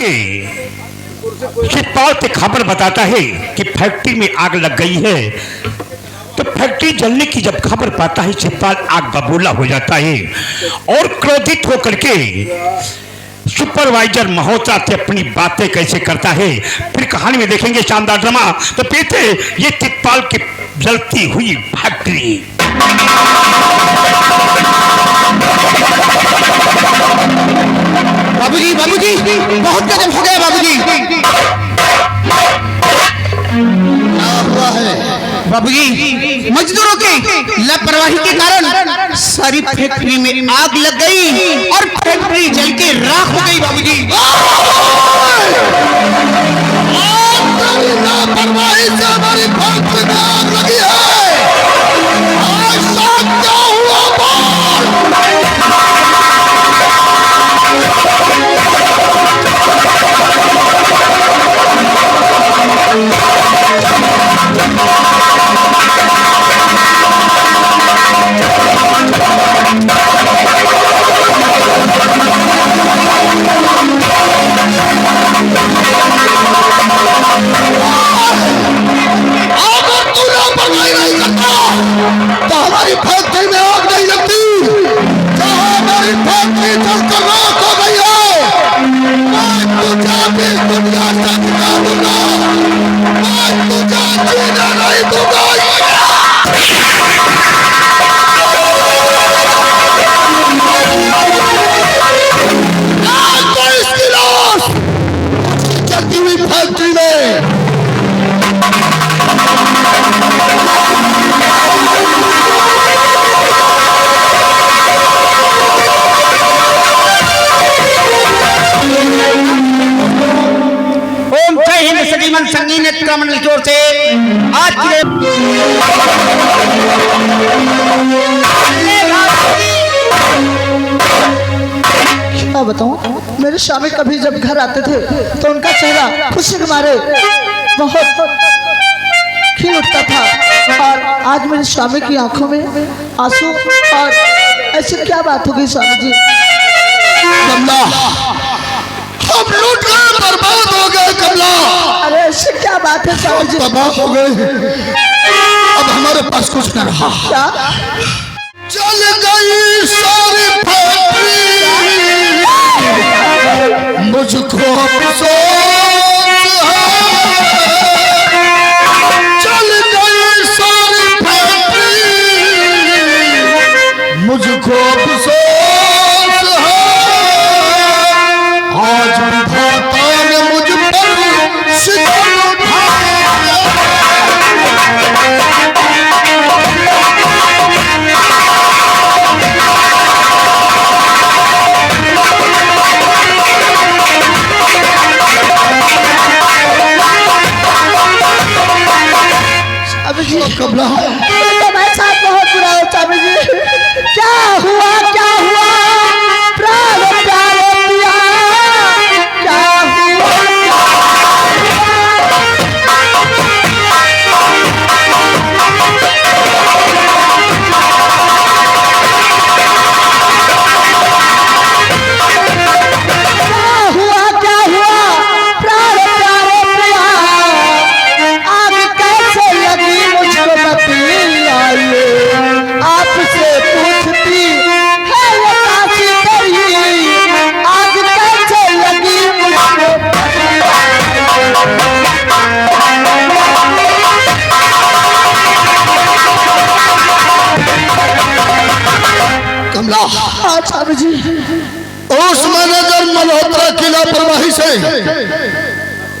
के चितपाल से खबर बताता है कि फैक्ट्री में आग लग गई है। तो फैक्ट्री जलने की जब खबर पाता है चितपाल आग बबूला हो जाता है और क्रोधित होकर के सुपरवाइजर महोत्रा से अपनी बातें कैसे करता है। फिर कहानी में देखेंगे शानदार ड्रामा। तो पीछे ये चितपाल की जलती हुई फैक्ट्री। बाबूजी बाबूजी बहुत गजब हो गया बाबूजी। क्या हुआ है बाबूजी? मजदूरों की लापरवाही के कारण सारी फैक्ट्री में आग लग गई और फैक्ट्री जल के राख हो गई बाबूजी। लापरवाही से हमारी फैक्ट्री में आग लगी है। क्या हुआ संगीत मंडल की ओर से आज के क्या बताऊं, मेरे स्वामी कभी जब घर आते थे तो उनका चेहरा खुशी के मारे बहुत खिल उठता था और आज मेरे स्वामी की आंखों में आंसू। और ऐसी क्या बात हो गई स्वामी जी? कमला, हम लूट गए, बर्बाद हो गए कमला। अरे ऐसी क्या बात है स्वामी जी? तबाह हो गए, अब हमारे पास कुछ न रहा। क्या? चल गई सारी फैक्ट्री, मुझको अफसोस है। चल गई सारी फैक्ट्री, मुझको अफसोस है। आज विधाता ने मुझ पर सितम उठाया। कमला, तुम्हारे साथ बहुत बुरा हो स्वामी जी। क्या हुआ, क्या हुआ? प्राण प्यारे पिया, क्या हुआ? स्वामी जी, उस मैनेजर मल्होत्रा की लापरवाही से,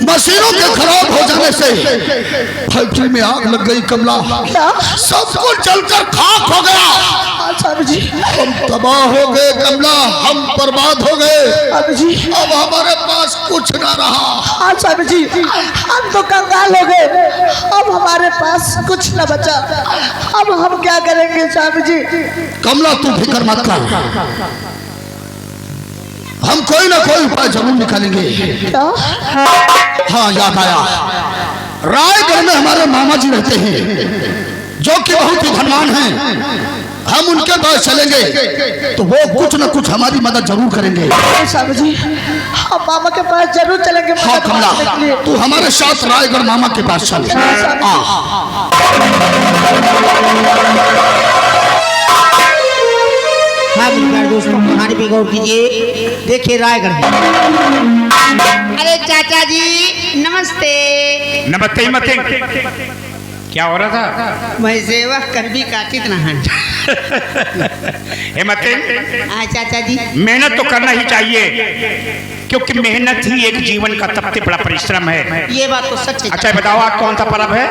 मशीनों के खराब हो जाने से फैक्ट्री में आग लग गई कमला। सब कुछ जलकर खाक हो गया। स्वामी जी, हम तबाह हो गए कमला, हम बर्बाद हो गए। स्वामी जी, अब हमारे पास कुछ ना रहा। स्वामी जी, हम तो कंगाल हो गए, अब हमारे पास कुछ न बचा। अब हम क्या करेंगे स्वामी जी? कमला, तू फिक्र मत कर, हम कोई ना कोई उपाय जरूर निकालेंगे। क्या? हाँ, याद आया, रायगढ़ में हमारे मामा जी रहते हैं जो कि बहुत ही धनवान हैं। हम उनके पास चलेंगे तो वो कुछ न कुछ हमारी मदद जरूर करेंगे। स्वामी जी, हम मामा के पास जरूर चलेंगे हाँ मदद कमला, मांगने के लिए। तू हमारे साथ रायगढ़ मामा के पास चल। हाँ मेरे दोस्तों, कहानी पे गौर कीजिए। देखिए रायगढ़ में, अरे चाचा जी नमस्ते। नमस्ते ही मत क्या हो रहा था? मैं सेवा कर भी काटित नहन। हेमते, हाँ चाचा जी, मेहनत तो करना ही चाहिए, क्योंकि मेहनत ही एक जीवन का सबसे बड़ा परिश्रम है। ये बात तो सच है। अच्छा बताओ, आज कौन सा पर्व है?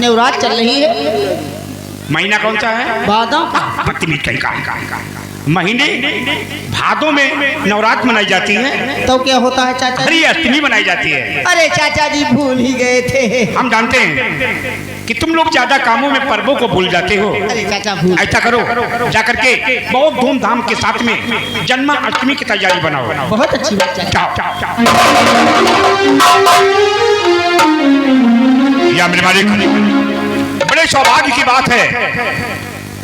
नवरात्र चल रही है। महीना कौन सा है? भादों का। बदतमीज कहीं का महीने भादों में नवरात्र मनाई जाती है, तो क्या होता है चाचा जी? हरी अष्टमी मनाई जाती है। अरे चाचा जी भूल ही गए थे। हम जानते हैं कि तुम लोग ज्यादा कामों में पर्वों को भूल जाते हो। अरे चाचा भूल। ऐसा करो, जाकर के बहुत धूमधाम के साथ में जन्माष्टमी की तैयारी बनाओ। बहुत अच्छी बात चाचा। जाओ या मेरे मालिक, बड़े सौभाग्य की बात है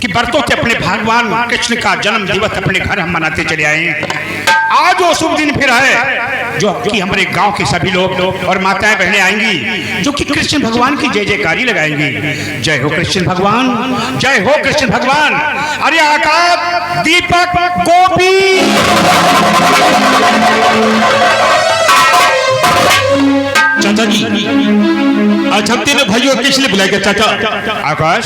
कि बरसों से अपने भगवान कृष्ण का जन्म दिवस अपने घर हम मनाते चले आए हैं। आज वो शुभ दिन फिर है जो कि हमारे गांव के सभी लोग और माताएं बहनें आएंगी, जो कि कृष्ण भगवान की जय जयकारी लगाएंगी। जय हो कृष्ण भगवान, जय हो कृष्ण भगवान। अरे आकाश, दीपक, गोपी। चाचा जी, आज हम तीनों भाइयों किस लिए बुलाए गए चाचा? आकाश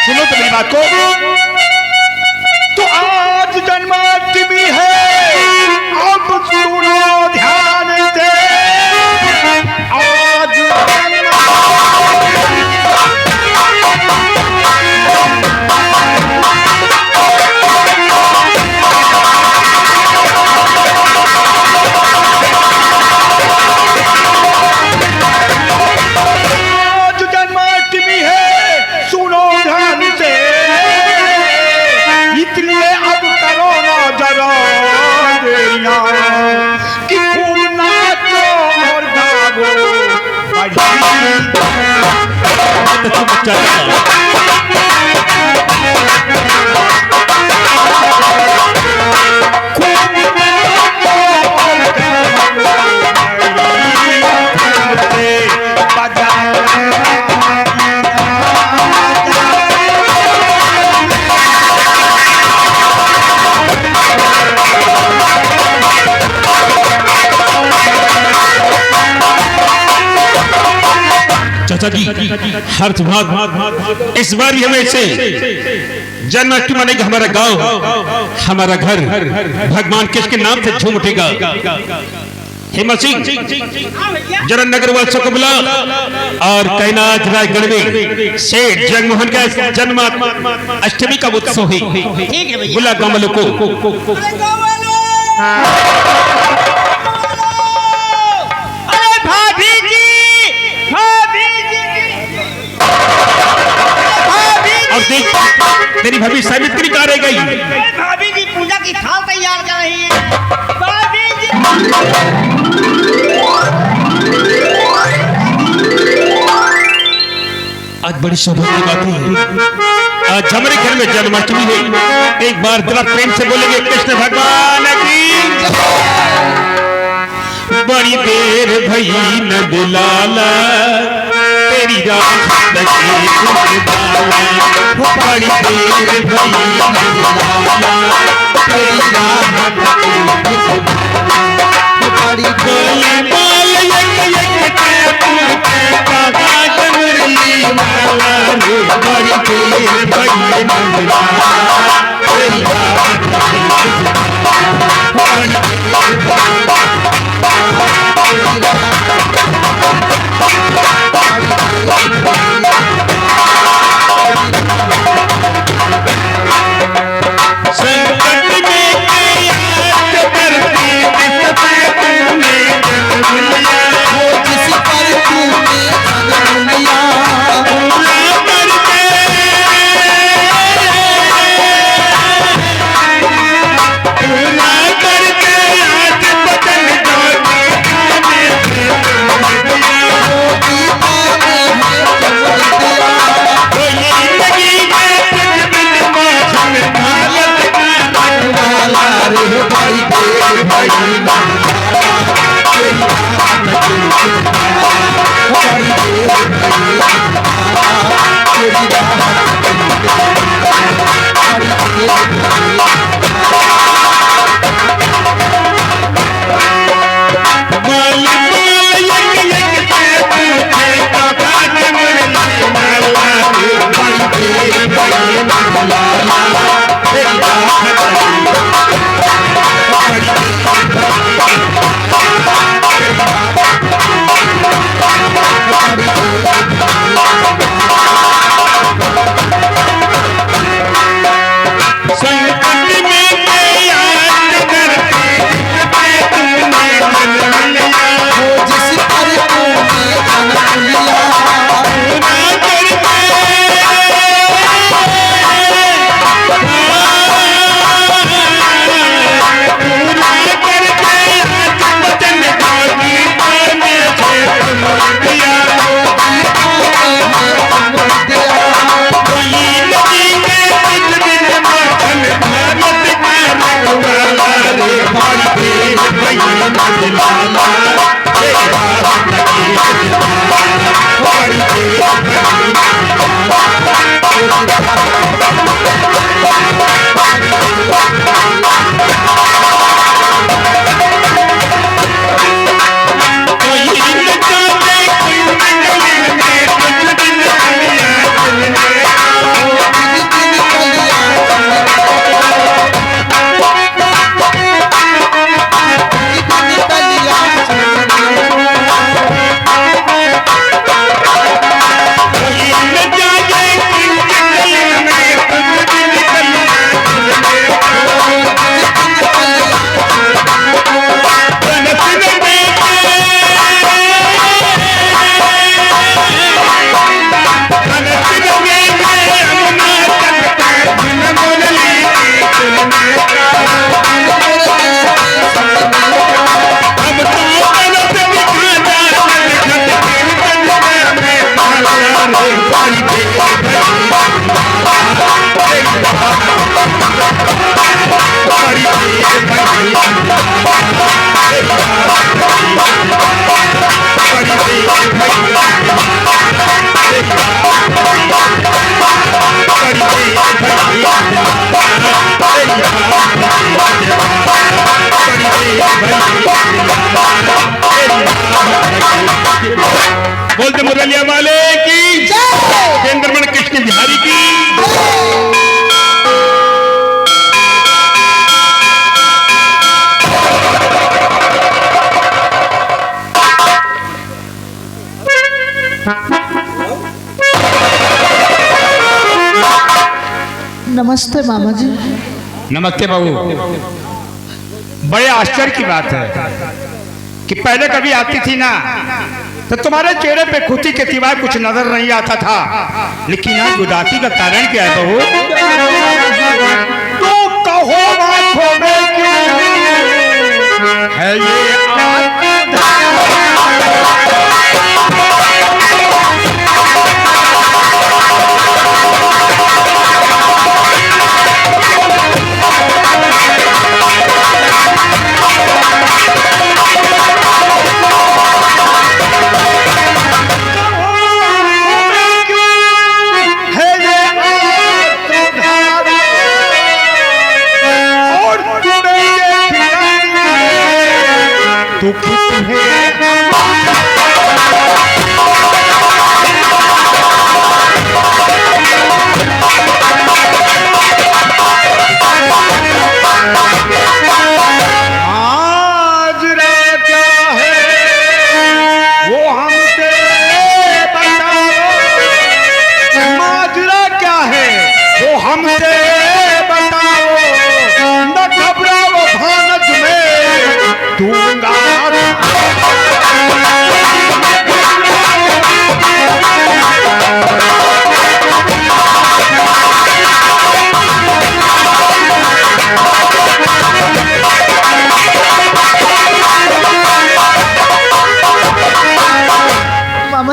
सुनो तो मेरी बात को। तो आज जन्माष्टमी है, अब सुनो ध्यान से। आज जन्माष्टमी है, सुनो ध्यान से। इसलिए अब करो ना जरा देना कि खूब नाचो और गाओ। चाचा जी, हर भाग इस बार हमें से जन्माष्टमी मनाएगा। हमारा गांव, हमारा घर भगवान कृष्ण के नाम से झूम उठेगा। हेमा सिंह, जरा नगर वासियों को बुला और कैनाथ रायगढ़ में सेठ जगमोहन का जन्माष्टमी का उत्सव है। ठीक है भैया। बुला गांव वालों को। अरे भाभी जी, भाभी जी, भाभी और देख, तेरी भाभी सावित्री कहाँ रह गई? अरे भाभी जी पूजा की थाल तैयार कर रही है। भाभी जी आज बड़ी सौभाग्य की बात है, आज हमारे घर में जन्माष्टमी है। एक बार जरा प्रेम से बोलेंगे कृष्ण भगवान की। बड़ी देर भई नंदलाला, तेरी रात लगी गुलबाला। बड़ी देर भई नंदलाला, तेरी रात लगी गुलबाला। बड़ी गोली बाल एक एक के कागा डमरी माला रे। बड़ी देर भई नंदलाला, तेरी रात लगी गुलबाला। बड़ी देर संकट में याद करते किस पे तूने बोलते मुरलिया वाले की चंद्रमण कृष्ण बिहारी की। नमस्ते मामा जी। नमस्ते बाबू। बड़े आश्चर्य की बात है कि पहले कभी आती थी ना तो तुम्हारे चेहरे पे खुशी के सिवाय कुछ नजर नहीं आता था, लेकिन आज उदासी का कारण क्या है बहू? तो कहो बातों में क्यों है ये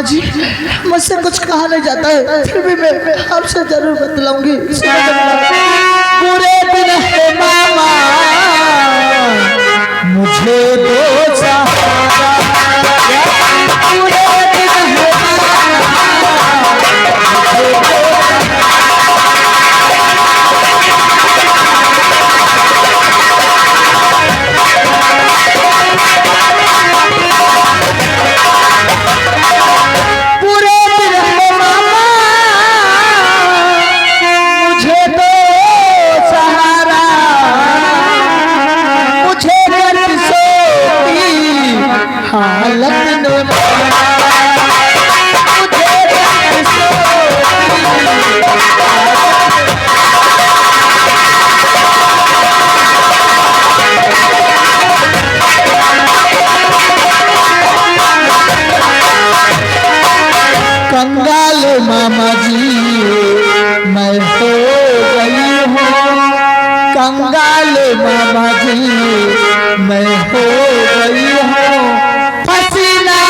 जी, मुझसे कुछ कहा नहीं जाता है, फिर भी मैं आपसे जरूर बतलाऊंगी। पूरे दिन है मामा मुझे दो सहारा, पूरे दिन है मामा मुझे दो मामा जी मैं हो गई हूँ कंगाल, मामा जी मैं हो गई हूँ पसीना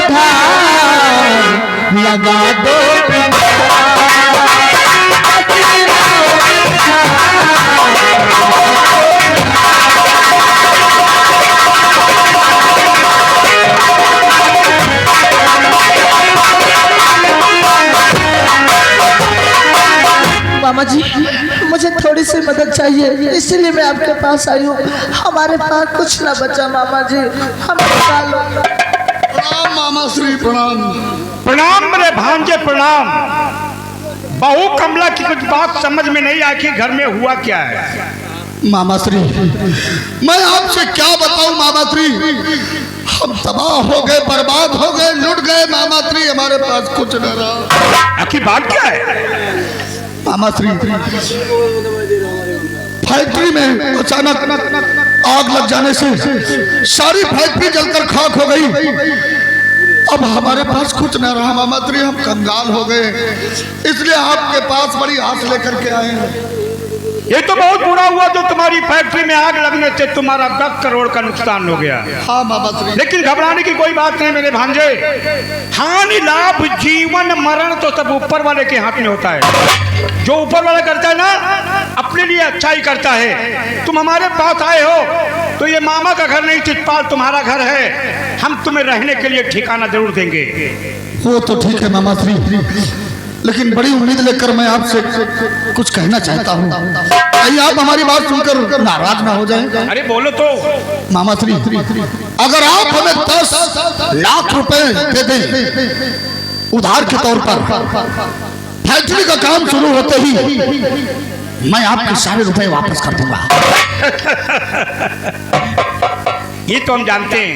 धार लगा दो मामा जी, मुझे थोड़ी सी मदद चाहिए, इसीलिए मैं आपके पास आई हूँ। हमारे पास कुछ ना बचा मामा जी, हमें निकालो। प्रणाम मामा श्री, प्रणाम। प्रणाम मेरे भांजे, प्रणाम। बहू कमला की कुछ बात समझ में नहीं आई कि घर में हुआ क्या है। मामा श्री, मैं आपसे क्या बताऊं मामा श्री, हम तबाह हो गए, बर्बाद हो गए, लुट गए मामा श्री, हमारे पास कुछ न रहा। आखिर बात क्या है मामा श्री, फैक्ट्री में अचानक आग लग जाने से सारी फैक्ट्री जलकर खाक हो गई। अब हमारे पास कुछ न रहा मामा श्री, हम कंगाल हो गए, इसलिए आपके पास बड़ी आस लेकर के आए हैं। ये तो बहुत बुरा हुआ जो तुम्हारी फैक्ट्री में आग लगने से तुम्हारा 10 करोड़ का नुकसान हो गया। हाँ मामा श्री। लेकिन घबराने की कोई बात नहीं मेरे भांजे। हानि लाभ जीवन मरण तो सब ऊपर वाले के हाथ में होता है। जो ऊपर वाला करता है ना, अपने लिए अच्छा ही करता है। तुम हमारे पास आए हो तो ये मामा का घर नहीं, चितपाल तुम्हारा घर है। हम तुम्हें रहने के लिए ठिकाना जरूर देंगे। वो तो ठीक है मामा श्री, लेकिन बड़ी उम्मीद लेकर मैं आपसे कुछ कहना चाहता हूँ। कहीं आप हमारी बात सुनकर नाराज ना हो जाएं। अरे बोलो तो। मामा श्री, अगर आप हमें 10 लाख रुपए दे दें उधार के तौर पर, फैक्ट्री का काम शुरू होते ही मैं आपके सारे रुपए वापस कर दूंगा। ये तो हम जानते हैं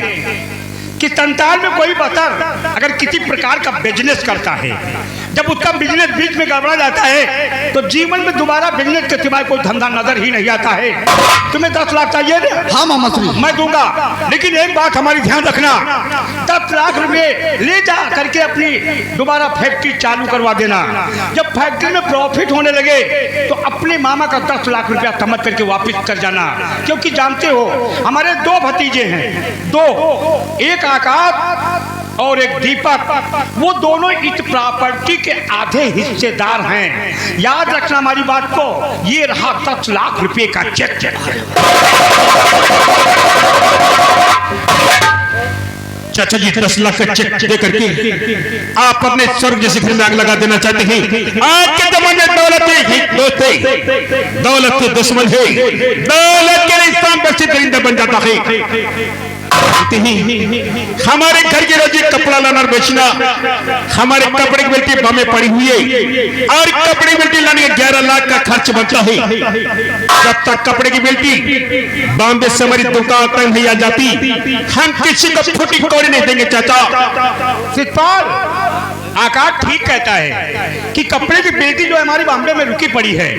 कि संसार में कोई बतर अगर किसी प्रकार का बिजनेस करता है, जब उसका बिजनेस बीच में गड़बड़ा जाता है तो जीवन में दोबारा बिजनेस के सिवाय कोई धंधा नजर ही नहीं आता है। तुम्हें 10 लाख चाहिए ना? हाँ मामा श्री, मैं दूंगा, लेकिन एक बात हमारी ध्यान रखना, 10 लाख रुपए ले जा करके अपनी दोबारा फैक्ट्री चालू करवा देना। जब फैक्ट्री में प्रॉफिट होने लगे तो अपने मामा का 10 लाख रुपया समझ करके वापिस कर जाना। क्योंकि जानते हो हमारे 2 भतीजे हैं, 2, एक आकाश और एक दीपक, वो दोनों इस प्रॉपर्टी के आधे हिस्सेदार हैं। याद रखना हमारी बात को। ये रहा 10 लाख रुपए का चेक। चाचा जी 10 लाख का चेक दे करके आप अपने स्वर्ग जैसे घर में आग लगा देना चाहते हैं। आज के जमाने में दौलत ही दोस्त है, दौलत के दुश्मन है, दौलत के इंसान बच्चे दरिंदा बन जाता है। हमारे घर की रोजी कपड़ा लाना और बेचना, हमारे कपड़े की बेल्टी बामे पड़ी हुई है और कपड़े की बेल्टी लाने का 11 लाख का खर्च बनता है। जब तक कपड़े की बेल्टी बॉम्बे से हमारी दुकान तक नहीं आ जाती, हम किसी को फुटी कौड़ी नहीं देंगे। चाचा चितपाल, आकाश ठीक कहता है कि कपड़े की बेल्टी जो हमारी बॉम्बे में रुकी पड़ी है,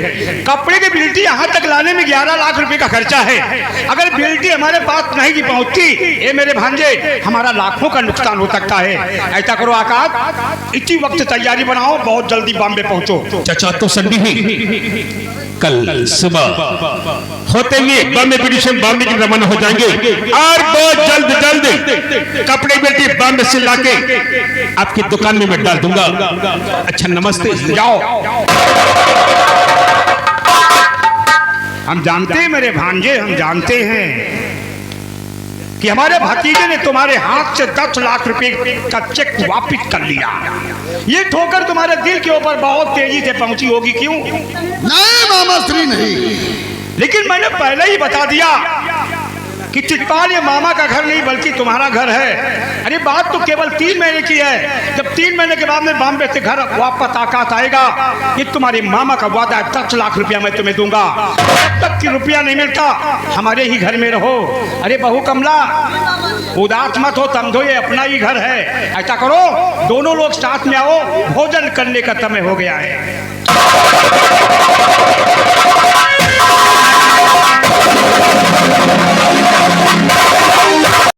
कपड़े की बेल्टी यहाँ तक लाने में 11 लाख रुपए का खर्चा है। अगर बेल्टी हमारे पास नहीं पहुंचती, ये मेरे भांजे, हमारा लाखों का नुकसान हो सकता है। ऐसा करो आकाश, इसी वक्त तैयारी बनाओ, बहुत जल्दी बॉम्बे पहुंचो। चाचा तो संडे ही, कल सुबह होते हुए बॉम्बे पिटिशन बॉम्बे की रवाना हो जाएंगे और बहुत जल्द कपड़े बेटी बॉम्बे से लाके आपकी दुकान में मैं डाल दूंगा। अच्छा नमस्ते, जाओ। हम जानते हैं मेरे भांजे, हम जानते हैं कि हमारे भतीजे ने तुम्हारे हाथ से 10 लाख रुपए का चेक वापिस कर लिया। ये ठोकर तुम्हारे दिल के ऊपर बहुत तेजी से पहुंची होगी, क्यों? नहीं मामा श्री, नहीं। लेकिन मैंने पहले ही बता दिया कि चितपाल ये मामा का घर नहीं बल्कि तुम्हारा घर है। अरे बात तो केवल 3 महीने की है। जब 3 महीने के बाद में बॉम्बे से घर वापस आकाश आएगा, ये तुम्हारे मामा का वादा है, 10 लाख रुपया मैं तुम्हें दूंगा। जब तक कि रुपया नहीं मिलता हमारे ही घर में रहो। अरे बहू कमला, उदास मत हो, समझो ये अपना ही घर है। ऐसा करो, दोनों लोग साथ में आओ, भोजन करने का समय हो गया है।